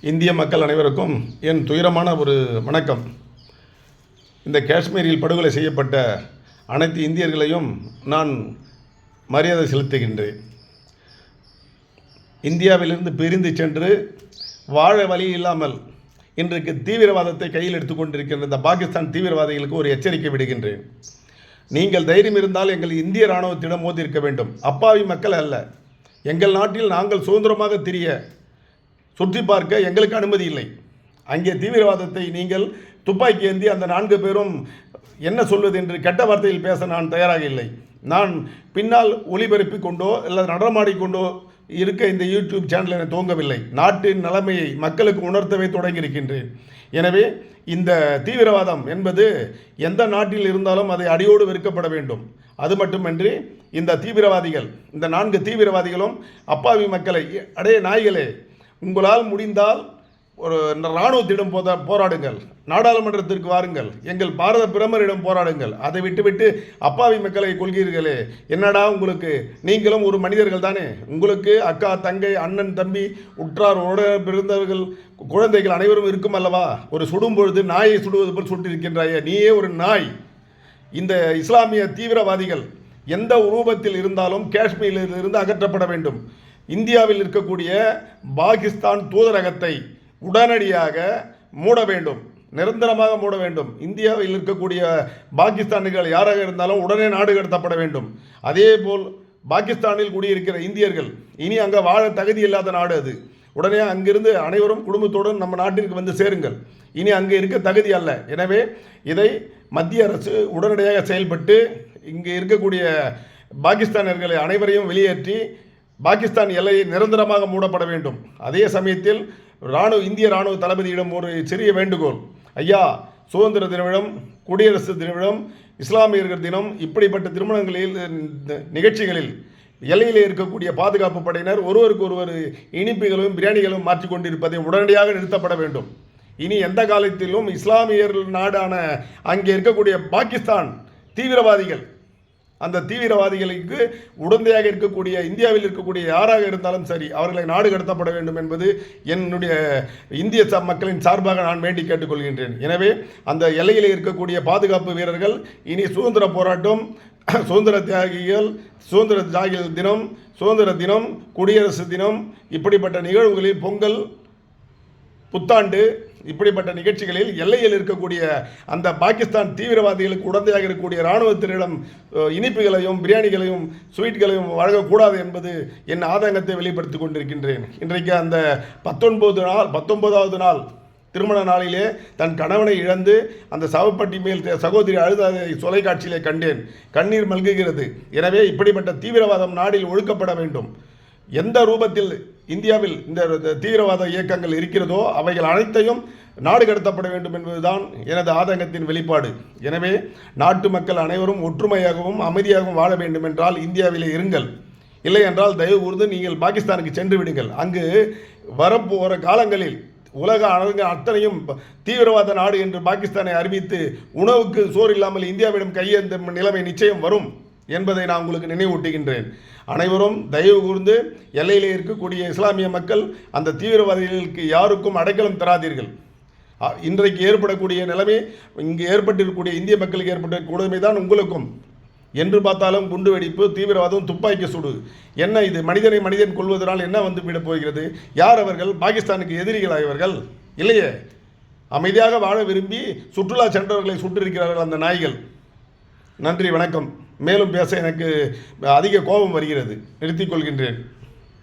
இந்திய மக்கள் அனைவருக்கும் என் துயரமான ஒரு வணக்கம். இந்த காஷ்மீரில் படுகொலை செய்யப்பட்ட அனைத்து இந்தியர்களையும் நான் மரியாதை செலுத்துகின்றேன். இந்தியாவிலிருந்து பிரிந்து சென்று வாழ வழி இல்லாமல் இன்றைக்கு தீவிரவாதத்தை கையில் எடுத்துக்கொண்டிருக்கின்ற இந்த பாகிஸ்தான் தீவிரவாதிகளுக்கு ஒரு எச்சரிக்கை விடுகின்றேன். நீங்கள் தைரியம் இருந்தால் எங்கள் இந்திய இராணுவத்திடம் மோதியிருக்க வேண்டும். அப்பாவி மக்கள் அல்ல. எங்கள் நாட்டில் நாங்கள் சுதந்திரமாக திரிய சுற்றி பார்க்க எங்களுக்கு அனுமதி இல்லை. அங்கே தீவிரவாதத்தை நீங்கள் துப்பாக்கி ஏந்தி அந்த 4 பேரும் என்ன சொல்வது என்று கெட்ட வார்த்தையில் பேச நான் தயாராக இல்லை. நான் பின்னால் ஒளிபரப்பி கொண்டோ அல்லது நடனமாடிக்கொண்டோ இருக்க இந்த யூடியூப் சேனல் என துவங்கவில்லை. நாட்டின் நிலைமையை மக்களுக்கு உணர்த்தவே தொடங்கியிருக்கின்றேன். எனவே இந்த தீவிரவாதம் என்பது எந்த நாட்டில் இருந்தாலும் அதை அடியோடு வெறுக்கப்பட வேண்டும். அது மட்டுமின்றி இந்த தீவிரவாதிகள், இந்த 4 தீவிரவாதிகளும் அப்பாவி மக்களை, அடே நாய்களே, உங்களால் முடிந்தால் ஒரு இராணுவத்திடம் போராடுங்கள், நாடாளுமன்றத்திற்கு வாருங்கள், எங்கள் பாரத பிரதமரிடம் போராடுங்கள். அதை விட்டுவிட்டு அப்பாவி மக்களை கொள்கிறீர்களே, என்னடா உங்களுக்கு? நீங்களும் ஒரு மனிதர்கள் தானே. உங்களுக்கு அக்கா, தங்கை, அண்ணன், தம்பி, உற்றார், உடன் பிறந்தவர்கள், குழந்தைகள் அனைவரும் இருக்கும் அல்லவா? ஒரு சுடும் பொழுது நாயை சுடுவது போல் சுட்டிருக்கின்றாயே, நீயே ஒரு நாய். இந்த இஸ்லாமிய தீவிரவாதிகள் எந்த ரூபத்தில் இருந்தாலும் காஷ்மீரில் இருந்து அகற்றப்பட வேண்டும். இந்தியாவில் இருக்கக்கூடிய பாகிஸ்தான் தூதரகத்தை உடனடியாக மூட வேண்டும், நிரந்தரமாக மூட வேண்டும். இந்தியாவில் இருக்கக்கூடிய பாகிஸ்தானிகள் யாராக இருந்தாலும் உடனே நாடு கடத்தப்பட வேண்டும். அதேபோல் பாகிஸ்தானில் குடியிருக்கிற இந்தியர்கள் இனி அங்கே வாழ தகுதி இல்லாத நாடு அது. உடனே அங்கிருந்து அனைவரும் குடும்பத்துடன் நம்ம நாட்டிற்கு வந்து சேருங்கள். இனி அங்கே இருக்க தகுதி அல்ல. எனவே இதை மத்திய அரசு உடனடியாக செயல்பட்டு இங்கே இருக்கக்கூடிய பாகிஸ்தானியர்களை அனைவரையும் வெளியேற்றி பாகிஸ்தான் எல்லையை நிரந்தரமாக மூடப்பட வேண்டும். அதே சமயத்தில் இந்திய இராணுவ தளபதியிடம் ஒரு சிறிய வேண்டுகோள். ஐயா, சுதந்திர தினம், குடியரசு தினம், இஸ்லாமியர்கள் தினம், இப்படிப்பட்ட திருமணங்களில் நிகழ்ச்சிகளில் எல்லையிலே இருக்கக்கூடிய பாதுகாப்பு படையினர் ஒருவருக்கு ஒருவர் இனிப்புகளும் பிரியாணிகளும் மாற்றிக்கொண்டிருப்பதை உடனடியாக நிறுத்தப்பட வேண்டும். இனி எந்த காலத்திலும் இஸ்லாமியர் நாடான அங்கே இருக்கக்கூடிய பாகிஸ்தான் தீவிரவாதிகள், அந்த தீவிரவாதிகளுக்கு உடந்தையாக இருக்கக்கூடிய இந்தியாவில் இருக்கக்கூடிய யாராக இருந்தாலும் சரி, அவர்களை நாடு கடத்தப்பட வேண்டும் என்பது என்னுடைய இந்திய மக்களின் சார்பாக நான் வேண்டி கேட்டுக்கொள்கின்றேன். எனவே அந்த எல்லையில் இருக்கக்கூடிய பாதுகாப்பு வீரர்கள் இனி சுதந்திர போராட்டம், சுதந்திர தியாகிகள், சுதந்திர தினம், குடியரசு தினம், இப்படிப்பட்ட நிகழ்வுகளில், பொங்கல், புத்தாண்டு, இப்படிப்பட்ட நிகழ்ச்சிகளில் எல்லையில் இருக்கக்கூடிய அந்த பாகிஸ்தான் தீவிரவாதிகளுக்கு உடந்தையாக இருக்கக்கூடிய இராணுவத்தினரிடம் இனிப்புகளையும் பிரியாணிகளையும் ஸ்வீட்களையும் வழங்கக்கூடாது என்பது என் ஆதங்கத்தை வெளிப்படுத்தி கொண்டிருக்கின்றேன். இன்றைக்கு அந்த 19வது நாள் திருமண நாளிலே தன் கணவனை இழந்து அந்த சவப்பட்டி மேல் சகோதரி அழுததை தொலைக்காட்சியிலே கண்டேன். கண்ணீர் மல்குகிறது. எனவே இப்படிப்பட்ட தீவிரவாதம் நாடில் ஒழுக்கப்பட வேண்டும். எந்த ரூபத்தில் இந்தியாவில் இந்த தீவிரவாத இயக்கங்கள் இருக்கிறதோ அவைகள் அனைத்தையும் நாடு கடத்தப்பட வேண்டும் என்பதுதான் எனது ஆதங்கத்தின் வெளிப்பாடு. எனவே நாட்டு மக்கள் அனைவரும் ஒற்றுமையாகவும் அமைதியாகவும் வாழ வேண்டும் என்றால் இந்தியாவிலே இருங்கள். இல்லை என்றால் தயவு கூர்ந்து நீங்கள் பாகிஸ்தானுக்கு சென்று விடுங்கள். அங்கு வரப்போகிற காலங்களில் உலக அத்தனையும் தீவிரவாத நாடு என்று பாகிஸ்தானை அறிவித்து உணவுக்கு சோறு இல்லாமல் இந்தியாவிடம் கையேந்தும் நிலைமை நிச்சயம் வரும் என்பதை நான் உங்களுக்கு நினைவூட்டுகின்றேன். அனைவரும் தயவு கூர்ந்து எல்லையிலே இருக்கக்கூடிய இஸ்லாமிய மக்கள் அந்த தீவிரவாதிகளுக்கு யாருக்கும் அடைக்கலம் தராதீர்கள். இன்றைக்கு ஏற்படக்கூடிய நிலைமை, இங்கு ஏற்பட்டிருக்கக்கூடிய இந்திய மக்களுக்கு ஏற்பட்ட கொடுமை தான் உங்களுக்கும். என்று பார்த்தாலும் குண்டு வெடிப்பு, தீவிரவாதம், துப்பாக்கி சுடு, என்ன இது? மனிதன் கொள்வதனால் என்ன வந்து விடப் போகிறது? யார் அவர்கள்? பாகிஸ்தானுக்கு எதிரிகள் இவர்கள் இல்லையே. அமைதியாக வாழ விரும்பி சுற்றுலா சென்றவர்களை சுட்டிருக்கிறார்கள் அந்த நாய்கள். நன்றி, வணக்கம். மேலும் பேச எனக்கு அதிக கோபம் வருகிறது. நிறுத்திக் கொள்கின்றேன்.